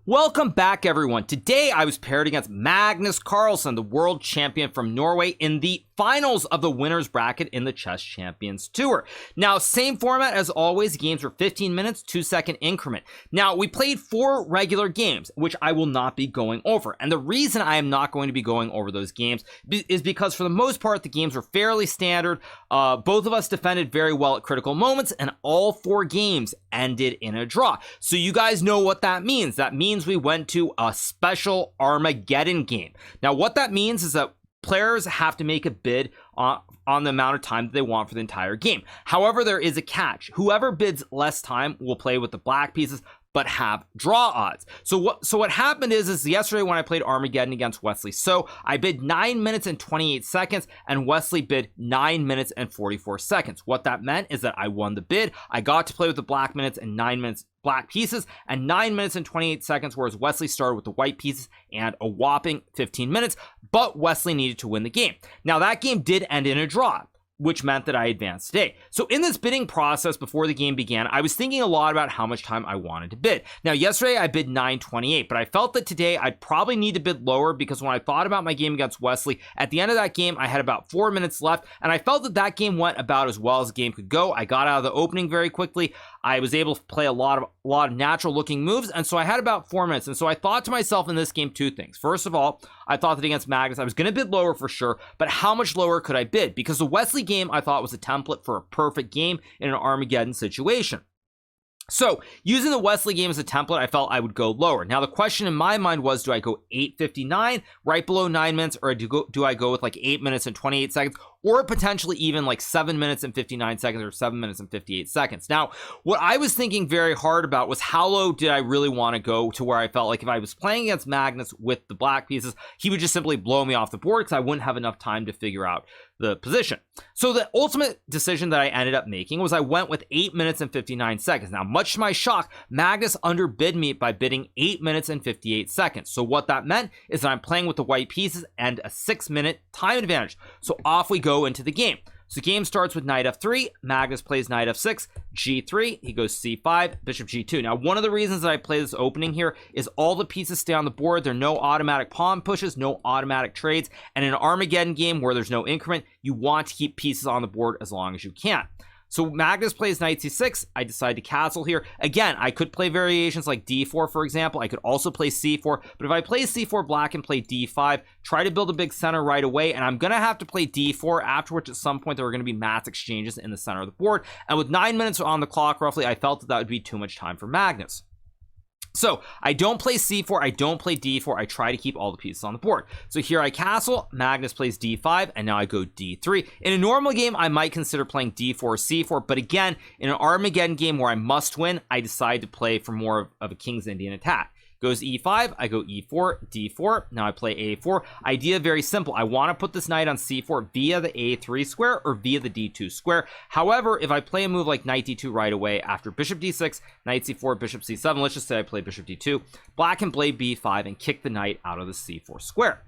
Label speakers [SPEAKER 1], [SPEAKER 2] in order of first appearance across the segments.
[SPEAKER 1] Welcome back, everyone. Today I was paired against Magnus Carlsen, the world champion from Norway, in the finals of the winners bracket in the Chess Champions Tour. Now, same format as always. Games were 15 minutes, 2-second increment. Now, we played 4 regular games, which I will not be going over. And the reason I am not going to be going over those games is because for the most part, the games were fairly standard. Both of us defended very well at critical moments, and all 4 games ended in a draw. So you guys know what that means. That means we went to a special Armageddon game. Now, what that means is that players have to make a bid on the amount of time that they want for the entire game. However, there is a catch. Whoever bids less time will play with the black pieces, but have draw odds. So what happened is yesterday when I played Armageddon against Wesley, so I bid 9 minutes and 28 seconds, and Wesley bid 9 minutes and 44 seconds. What that meant is that I won the bid. I got to play with the black minutes and 9 minutes black pieces, and 9 minutes and 28 seconds, whereas Wesley started with the white pieces and a whopping 15 minutes, but Wesley needed to win the game. Now, that game did end in a draw, which meant that I advanced today. So in this bidding process before the game began, I was thinking a lot about how much time I wanted to bid. Now, yesterday I bid 9:28, but I felt that today I'd probably need to bid lower because when I thought about my game against Wesley, at the end of that game, I had about 4 minutes left, and I felt that that game went about as well as the game could go. I got out of the opening very quickly. I was able to play a lot of natural looking moves, and so I had about 4 minutes. And so I thought to myself in this game 2 things. First of all, I thought that against Magnus, I was going to bid lower for sure, but how much lower could I bid? Because the Wesley game I thought was a template for a perfect game in an Armageddon situation. So using the Wesley game as a template, I felt I would go lower. Now, the question in my mind was, do I go 8:59, right below 9 minutes, or do I go with like 8 minutes and 28 seconds, or potentially even like 7 minutes and 59 seconds or 7 minutes and 58 seconds. Now, what I was thinking very hard about was how low did I really want to go to where I felt like if I was playing against Magnus with the black pieces, he would just simply blow me off the board because I wouldn't have enough time to figure out the position. So the ultimate decision that I ended up making was I went with 8 minutes and 59 seconds. Now, much to my shock, Magnus underbid me by bidding 8 minutes and 58 seconds. So what that meant is that I'm playing with the white pieces and a 6-minute time advantage. So off we go into the game. So the game starts with knight f3, Magnus plays knight f6, g3, he goes c5, bishop g2. Now, one of the reasons that I play this opening here is all the pieces stay on the board. There are no automatic pawn pushes, no automatic trades, and in an Armageddon game where there's no increment, you want to keep pieces on the board as long as you can. So Magnus plays knight c6. I decide to castle here. Again, I could play variations like d4, for example. I could also play c4, but if I play c4, black can play d5, try to build a big center right away, and I'm going to have to play d4, after which at some point there are going to be mass exchanges in the center of the board, and with 9 minutes on the clock roughly, I felt that that would be too much time for Magnus. So I don't play c4, I don't play d4, I try to keep all the pieces on the board. So here I castle, Magnus plays d5, and now I go d3. In a normal game, I might consider playing d4 or c4, but again, in an Armageddon game where I must win, I decide to play for more of a King's Indian attack. Goes e5, I go e4, d4, now I play a4. Idea very simple. I want to put this knight on c4 via the a3 square or via the d2 square. However, if I play a move like knight d2 right away after bishop d6, knight c4, bishop c7, let's just say I play bishop d2, black can play b5 and kick the knight out of the c4 square.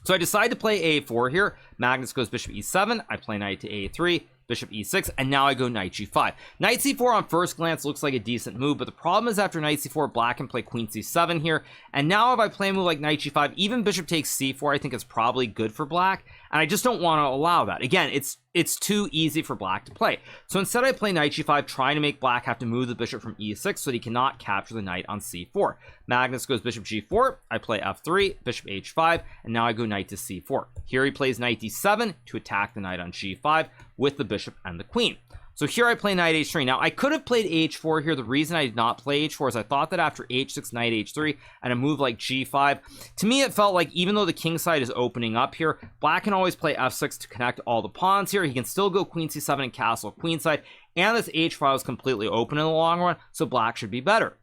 [SPEAKER 1] So I decide to play a4 here. Magnus goes bishop e7, I play knight to a3, bishop e6, and now I go knight g5. Knight c4 on first glance looks like a decent move, but the problem is after knight c4, black can play queen c7 here, and now if I play a move like knight g5, even bishop takes c4, I think it's probably good for black, and I just don't want to allow that. Again, it's too easy for black to play. So instead I play knight g5, trying to make black have to move the bishop from e6 so that he cannot capture the knight on c4. Magnus goes bishop g4, I play f3, bishop h5, and now I go knight to c4. Here he plays knight d7 to attack the knight on g5 with the bishop and the queen. So here I play knight h3. Now, I could have played h4 here. The reason I did not play h4 is I thought that after h6, knight h3, and a move like g5, to me it felt like even though the king side is opening up here, black can always play f6 to connect all the pawns here. He can still go queen c7 and castle queen side, and this h file is completely open in the long run, so black should be better.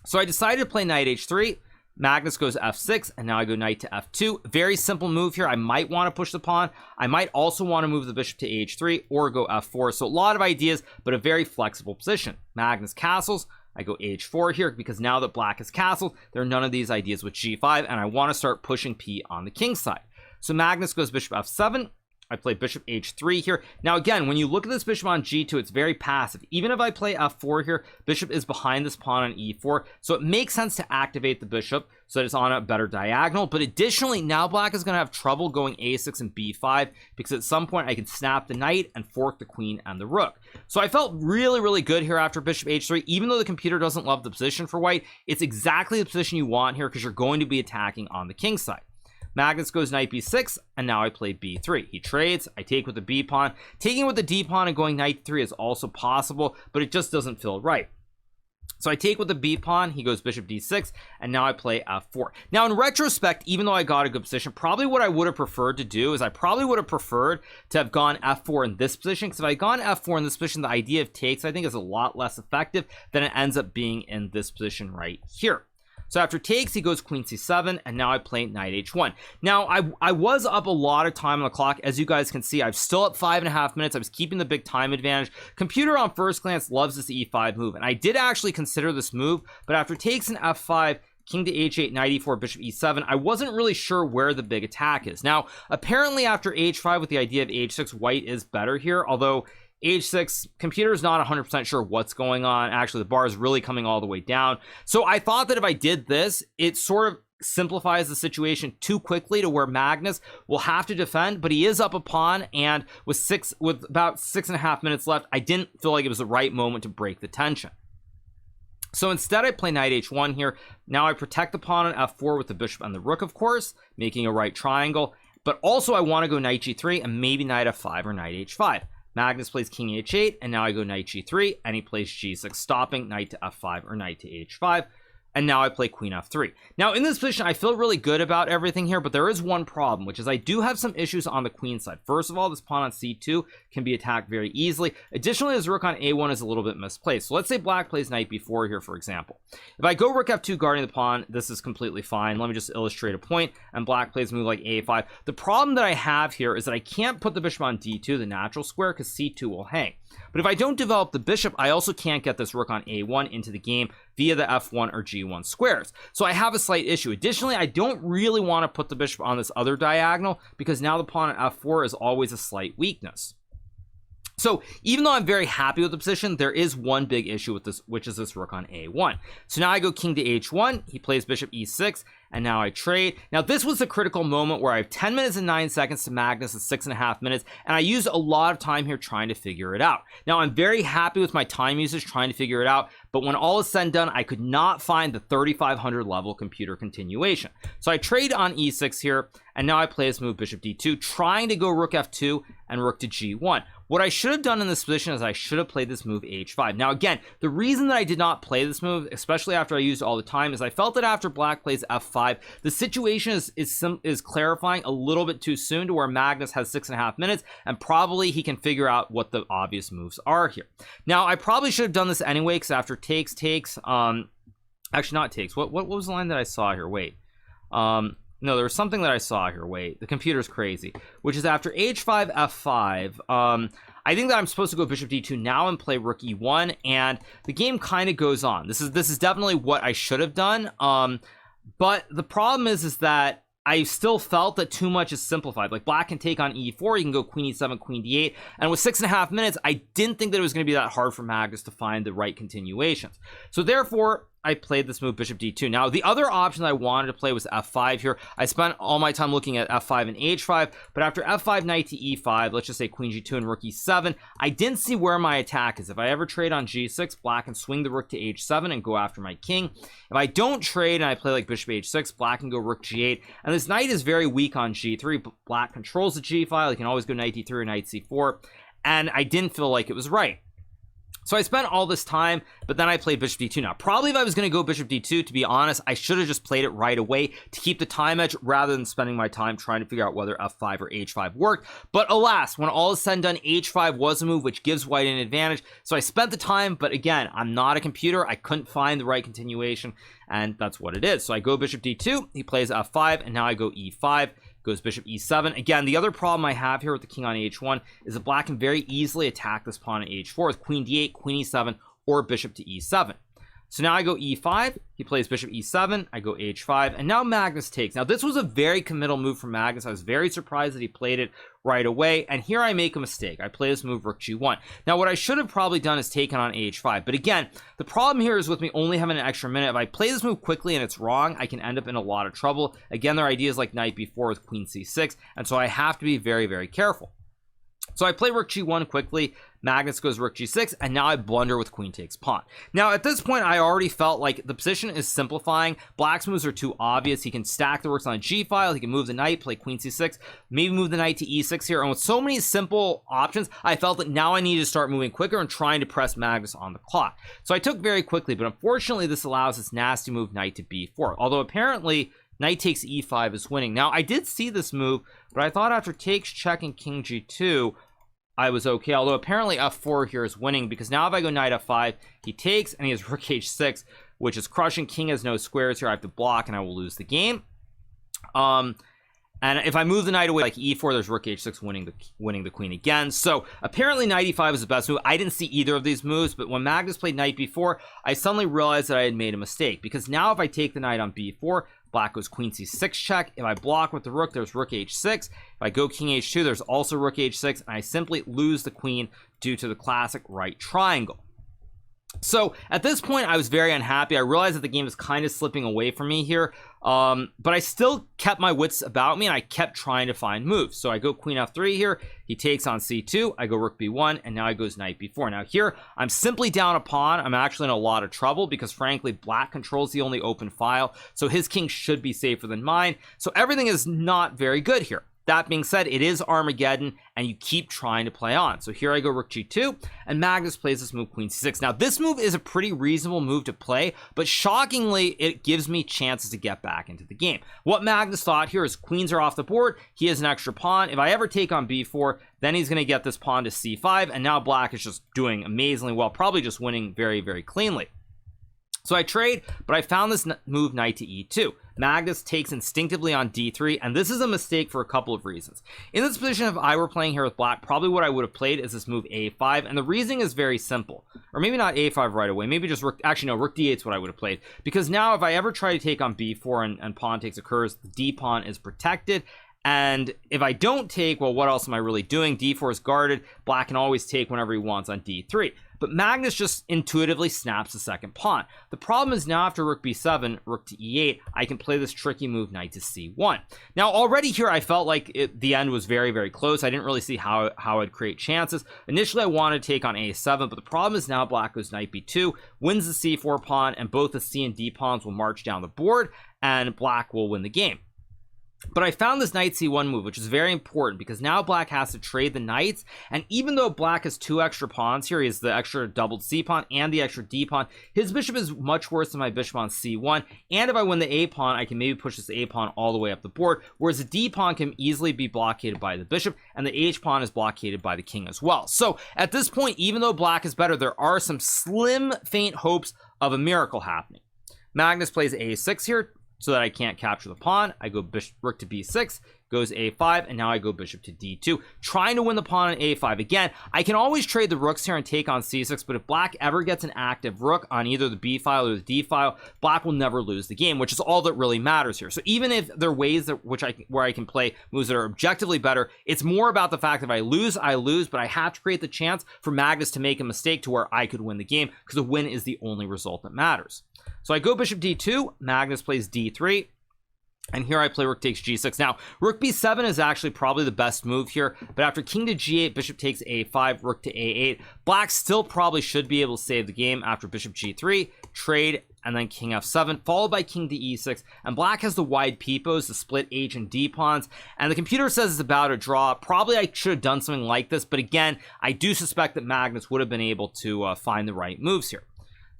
[SPEAKER 1] So I decided to play knight h3. Magnus goes f6, and now I go knight to f2. Very simple move here. I might want to push the pawn. I might also want to move the bishop to h3 or go f4. So a lot of ideas, but a very flexible position. Magnus castles. I go h4 here because now that black is castled, there are none of these ideas with g5, and I want to start pushing p on the king side. So Magnus goes bishop f7. I play bishop h3 here. Now again, when you look at this bishop on g2, it's very passive. Even if I play f4 here, bishop is behind this pawn on e4, so it makes sense to activate the bishop so that it's on a better diagonal. But additionally, now black is going to have trouble going a6 and b5, because at some point I can snap the knight and fork the queen and the rook. So I felt really good here after bishop h3. Even though the computer doesn't love the position for white, it's exactly the position you want here, because you're going to be attacking on the king side. Magnus goes knight b6, and now I play b3. He trades, I take with the b pawn. Taking with the d pawn and going knight 3 is also possible, but it just doesn't feel right. So I take with the b pawn, he goes bishop d6, and now I play f4. Now in retrospect, even though I got a good position, probably what I would have preferred to do is I probably would have preferred to have gone f4 in this position, because if I had gone f4 in this position, the idea of takes I think is a lot less effective than it ends up being in this position right here. So after takes, he goes queen c7, and now I play knight h1. Now, I was up a lot of time on the clock. As you guys can see, I'm still at 5.5 minutes. I was keeping the big time advantage. Computer on first glance loves this e5 move, and I did actually consider this move, but after takes and f5, king to h8, knight e4, bishop e7, I wasn't really sure where the big attack is. Now, apparently after h5 with the idea of h6, white is better here, although h6, computer's not 100% sure what's going on. Actually, the bar is really coming all the way down. So I thought that if I did this, it sort of simplifies the situation too quickly to where Magnus will have to defend, but he is up a pawn, and with about 6.5 minutes left, I didn't feel like it was the right moment to break the tension. So instead I play knight h1 here. Now I protect the pawn on f4 with the bishop and the rook, of course, making a right triangle, but also I want to go knight g3 and maybe knight f5 or knight h5. Magnus plays king h8, and now I go knight g3, and he plays g6, stopping knight to f5 or knight to h5. And now I play queen f3. Now in this position, I feel really good about everything here, but there is one problem, which is I do have some issues on the queen side. First of all, this pawn on c2 can be attacked very easily. Additionally, this rook on a1 is a little bit misplaced. So let's say black plays knight b4 here, for example. If I go rook f2 guarding the pawn, this is completely fine. Let me just illustrate a point, and black plays a move like a5. The problem that I have here is that I can't put the bishop on d2, the natural square, because c2 will hang. But if I don't develop the bishop, I also can't get this rook on a1 into the game via the f1 or g1 squares. So I have a slight issue. Additionally, I don't really want to put the bishop on this other diagonal, because now the pawn on f4 is always a slight weakness. So even though I'm very happy with the position, there is one big issue with this, which is this rook on a1. So now I go king to h1, he plays bishop e6, and now I trade. Now this was a critical moment where I have 10 minutes and 9 seconds to Magnus at 6.5 minutes, and I used a lot of time here trying to figure it out. Now I'm very happy with my time usage trying to figure it out, but when all is said and done, I could not find the 3500 level computer continuation. So I trade on e6 here, and now I play this move bishop d2, trying to go rook f2 and rook to g1. What I should have done in this position is I should have played this move h5. Now again, the reason that I did not play this move, especially after I used all the time, is I felt that after black plays f5, the situation is clarifying a little bit too soon to where Magnus has 6.5 minutes, and probably he can figure out what the obvious moves are here. Now I probably should have done this anyway, because after takes, actually not takes, what was the line that I saw here? Wait, no, there was something that I saw here. Wait, the computer's crazy. Which is after h5, f5. I think that I'm supposed to go bishop d2 now and play rook e1, and the game kind of goes on. This is definitely what I should have done. But the problem is that I still felt that too much is simplified. Like black can take on e4, you can go queen e7, queen d8, and with 6.5 minutes, I didn't think that it was going to be that hard for Magnus to find the right continuations. So therefore, I played this move bishop d2. Now the other option I wanted to play was f5 here. I spent all my time looking at f5 and h5, but after f5 knight to e5, let's just say queen g2 and rook e7, I didn't see where my attack is. If I ever trade on g6, black can swing the rook to h7 and go after my king. If I don't trade and I play like bishop h6, black can go rook g8, and this knight is very weak on g3, but black controls the g file. He can always go knight d3 or knight c4, and I didn't feel like it was right. So I spent all this time, but then I played bishop d2. Now, probably if I was going to go bishop d2, to be honest, I should have just played it right away to keep the time edge rather than spending my time trying to figure out whether f5 or h5 worked. But alas, when all is said and done, h5 was a move which gives white an advantage. So I spent the time, but again, I'm not a computer. I couldn't find the right continuation, and that's what it is. So I go bishop d2, he plays f5, and now I go e5. Goes bishop e7. Again, the other problem I have here with the king on h1 is that black can very easily attack this pawn on h4 with queen d8, queen e7, or bishop to e7. So now I go e5, he plays bishop e7, I go h5, and now Magnus takes. Now this was a very committal move from Magnus. I was very surprised that he played it right away, and here I make a mistake. I play this move rook g1. Now what I should have probably done is taken on h5, but again, the problem here is with me only having an extra minute. If I play this move quickly and it's wrong, I can end up in a lot of trouble. Again, there are ideas like knight b4 with queen c6, and so I have to be very, very careful. So I play rook g1 quickly, Magnus goes rook g6, and now I blunder with queen takes pawn. Now at this point I already felt like the position is simplifying. Black's moves are too obvious. He can stack the rooks on a g file, he can move the knight, play queen c6, maybe move the knight to e6 here, and with so many simple options, I felt that now I need to start moving quicker and trying to press Magnus on the clock. So I took very quickly, but unfortunately this allows this nasty move knight to b4, although apparently knight takes e5 is winning. Now I did see this move, but I thought after takes, check, and king g2 I was okay, although apparently f4 here is winning, because now if I go knight f5, he takes and he has rook h6, which is crushing. King has no squares here, I have to block and I will lose the game. And if I move the knight away like e4, there's rook h6 winning the queen again. So apparently knight e5 is the best move. I didn't see either of these moves, but when Magnus played knight b4, I suddenly realized that I had made a mistake, because now if I take the knight on b4, black goes queen c6 check. If I block with the rook, there's rook h6. If I go king h2, there's also rook h6, and I simply lose the queen due to the classic right triangle. So at this point I was very unhappy. I realized that the game is kind of slipping away from me here, but I still kept my wits about me and I kept trying to find moves. So I go queen f3 here, he takes on c2, I go rook b1, and now I goes knight b4. Now here I'm simply down a pawn. I'm actually in a lot of trouble because frankly black controls the only open file, so his king should be safer than mine. So everything is not very good here. That being said, it is Armageddon and you keep trying to play on. So here I go rook g2 and Magnus plays this move queen c6. Now this move is a pretty reasonable move to play, but shockingly it gives me chances to get back into the game. What Magnus thought here is queens are off the board, he has an extra pawn. If I ever take on b4, then he's going to get this pawn to c5, and now black is just doing amazingly well, probably just winning very, very cleanly. So I trade, but I found this move knight to e2. Magnus takes instinctively on d3, and this is a mistake for a couple of reasons. In this position, if I were playing here with black, probably what I would have played is this move a5, and the reasoning is very simple. Or maybe not a5 right away, maybe just rook, actually no, rook d8 is what I would have played. Because now if I ever try to take on b4 and pawn takes occurs, the d pawn is protected. And if I don't take, well, what else am I really doing? d4 is guarded, black can always take whenever he wants on d3. But Magnus just intuitively snaps the second pawn. The problem is now after rook b7, rook to e8, I can play this tricky move knight to c1. Now already here I felt like the end was very, very close. I didn't really see how I'd create chances. Initially I wanted to take on a7, but the problem is now black goes knight b2, wins the c4 pawn, and both the c and d pawns will march down the board, and black will win the game. But I found this knight c1 move, which is very important because now black has to trade the knights, and even though black has two extra pawns here, he has the extra doubled c pawn and the extra d pawn, his bishop is much worse than my bishop on c1, and if I win the a pawn, I can maybe push this a pawn all the way up the board, whereas the d pawn can easily be blockaded by the bishop, and the h pawn is blockaded by the king as well. So at this point, even though black is better, there are some slim, faint hopes of a miracle happening. Magnus plays a6 here, so that I can't capture the pawn. I go bishop rook to b6, goes a5, and now I go bishop to d2, trying to win the pawn on a5. Again, I can always trade the rooks here and take on c6, but if black ever gets an active rook on either the b file or the d file, black will never lose the game, which is all that really matters here. So even if there are ways that where I can play moves that are objectively better, it's more about the fact that if I lose, but I have to create the chance for Magnus to make a mistake to where I could win the game, because a win is the only result that matters. So I go bishop d2, Magnus plays d3, and here I play rook takes g6. Now, rook b7 is actually probably the best move here, but after king to g8, bishop takes a5, rook to a8, black still probably should be able to save the game after bishop g3, trade, and then king f7, followed by king to e6, and black has the wide peepos, the split h and d pawns, and the computer says it's about a draw. Probably I should have done something like this, but again, I do suspect that Magnus would have been able to find the right moves here.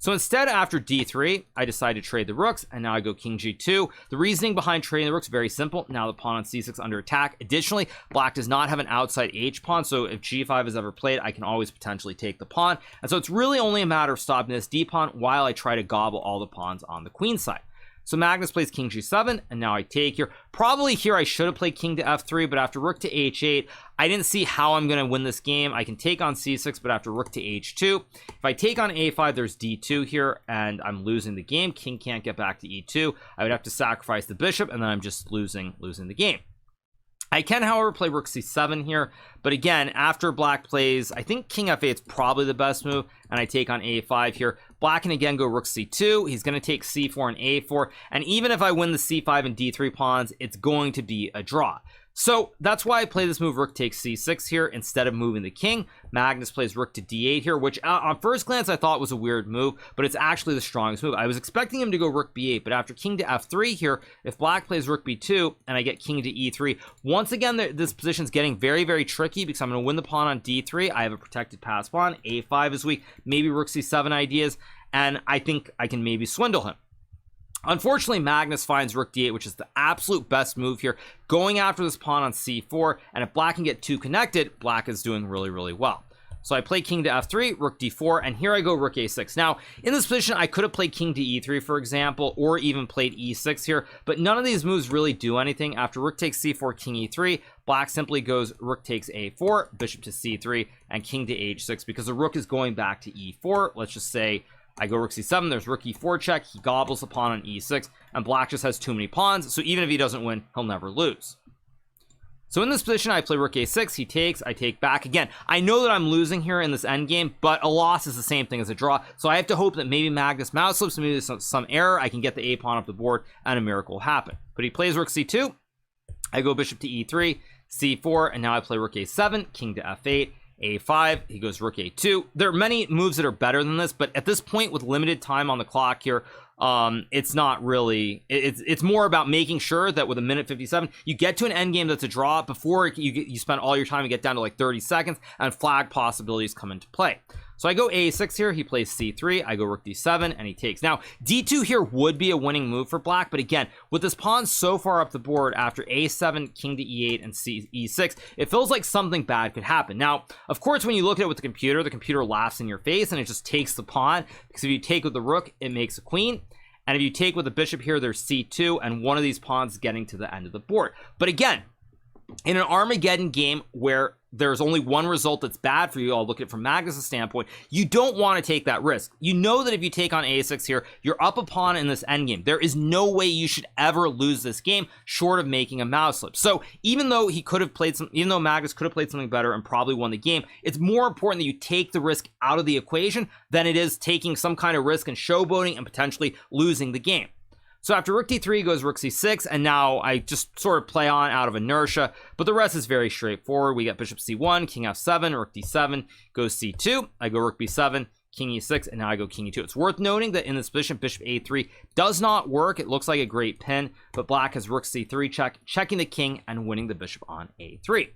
[SPEAKER 1] So instead, after d3, I decide to trade the rooks, and now I go king g2. The reasoning behind trading the rooks is very simple. Now the pawn on c6 under attack. Additionally, black does not have an outside h pawn, so if g5 is ever played, I can always potentially take the pawn. And so it's really only a matter of stopping this d pawn while I try to gobble all the pawns on the queen side. So Magnus plays king g7, and now I take here. Probably here I should have played king to f3, but after rook to h8, I didn't see how I'm going to win this game. I can take on c6, but after rook to h2, if I take on a5, there's d2 here, and I'm losing the game. King can't get back to e2. I would have to sacrifice the bishop, and then I'm just losing the game. I can, however, play rook c7 here, but again, after black plays, I think king f8 is probably the best move, and I take on a5 here. Black can again go rook c2. He's going to take c4 and a4, and even if I win the c5 and d3 pawns, it's going to be a draw. So that's why I play this move rook takes c6 here instead of moving the king. Magnus plays rook to d8 here, which on first glance I thought was a weird move, but it's actually the strongest move. I was expecting him to go rook b8, but after king to f3 here, if black plays rook b2 and I get king to e3, once again this position's getting very, very tricky because I'm going to win the pawn on d3. I have a protected pass pawn. a5 is weak, maybe rook c7 ideas, and I think I can maybe swindle him. Unfortunately, Magnus finds rook d8, which is the absolute best move here, going after this pawn on c4, and if black can get two connected, black is doing really, really well. So I play king to f3, rook d4, and here I go rook a6. Now, in this position, I could have played king to e3, for example, or even played e6 here, but none of these moves really do anything. After rook takes c4, king e3, black simply goes rook takes a4, bishop to c3, and king to h6, because the rook is going back to e4. Let's just say I go rook c7, there's rook e4 check, he gobbles the pawn on e6, and black just has too many pawns, so even if he doesn't win, he'll never lose. So in this position, I play rook a6, he takes, I take back. Again, I know that I'm losing here in this endgame, but a loss is the same thing as a draw, so I have to hope that maybe Magnus mouse slips, maybe there's some error, I can get the a pawn off the board, and a miracle will happen. But he plays rook c2, I go bishop to e3, c4, and now I play rook a7, king to f8, a5, he goes rook a2. There are many moves that are better than this, but at this point with limited time on the clock here, it's not really, it's more about making sure that with a minute 57 you get to an end game that's a draw before you spend all your time and get down to like 30 seconds and flag possibilities come into play. So I go a6 here, he plays c3, I go rook d7, and he takes. Now, d2 here would be a winning move for black, but again, with this pawn so far up the board after a7, king to e8, and e6, it feels like something bad could happen. Now, of course, when you look at it with the computer laughs in your face, and it just takes the pawn, because if you take with the rook, it makes a queen. And if you take with the bishop here, there's c2, and one of these pawns is getting to the end of the board. But again, in an Armageddon game where there's only one result that's bad for you, I'll look at it from Magnus' standpoint, you don't want to take that risk. You know that if you take on a6 here, you're up a pawn in this endgame. There is no way you should ever lose this game short of making a mouse slip. So even though Magnus could have played something better and probably won the game, it's more important that you take the risk out of the equation than it is taking some kind of risk and showboating and potentially losing the game. So after rook d3 goes rook c6, and now I just sort of play on out of inertia, but the rest is very straightforward. We get bishop c1, king f7, rook d7, goes c2, I go rook b7, king e6, and now I go king e2. It's worth noting that in this position, bishop a3 does not work. It looks like a great pin, but black has rook c3 check, checking the king and winning the bishop on a3.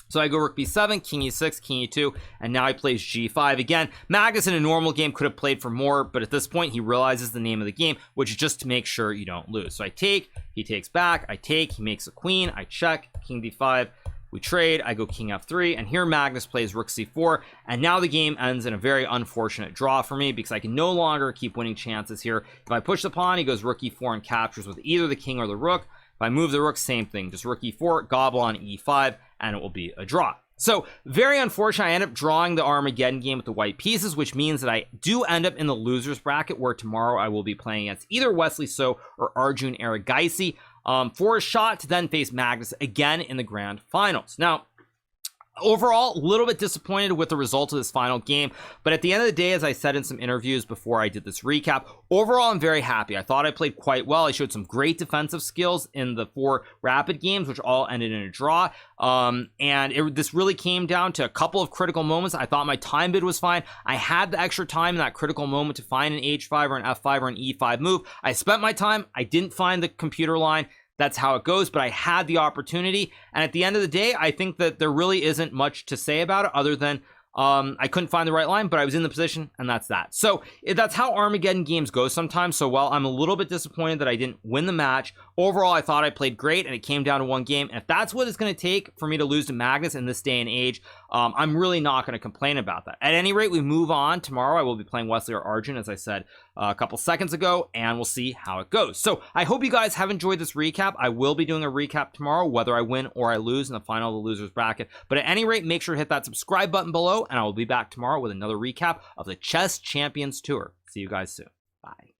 [SPEAKER 1] So I go rook b7, king e6, king e2, and now he plays g5. Again, Magnus in a normal game could have played for more, but at this point he realizes the name of the game, which is just to make sure you don't lose. So I take, he takes back, I take, he makes a queen, I check, king d5, we trade, I go king f3, and here Magnus plays rook c4, and now the game ends in a very unfortunate draw for me because I can no longer keep winning chances here. If I push the pawn, he goes rook e4 and captures with either the king or the rook. If I move the rook, same thing, just rook e4, gobble on e5, and it will be a draw. So very unfortunate, I end up drawing the Armageddon game with the white pieces, which means that I do end up in the losers bracket, where tomorrow I will be playing against either Wesley So or Arjun Erigaisi for a shot to then face Magnus again in the grand finals. Now, overall, a little bit disappointed with the result of this final game, but at the end of the day, as I said in some interviews before I did this recap, overall I'm very happy. I thought I played quite well. I showed some great defensive skills in the 4 rapid games, which all ended in a draw, this really came down to a couple of critical moments. I thought my time bid was fine. I had the extra time in that critical moment to find an h5 or an f5 or an e5 move. I spent my time. I didn't find the computer line. That's how it goes, but I had the opportunity, and at the end of the day, I think that there really isn't much to say about it other than I couldn't find the right line, but I was in the position, and that's that. So that's how Armageddon games go sometimes. So while I'm a little bit disappointed that I didn't win the match, overall I thought I played great, and it came down to one game. And if that's what it's going to take for me to lose to Magnus in this day and age, I'm really not going to complain about that. At any rate, we move on. Tomorrow I will be playing Wesley or Arjun, as I said a couple seconds ago, and we'll see how it goes. So I hope you guys have enjoyed this recap. I will be doing a recap tomorrow, whether I win or I lose in the final of the losers bracket. But at any rate, make sure to hit that subscribe button below, and I will be back tomorrow with another recap of the Chess Champions Tour. See you guys soon. Bye.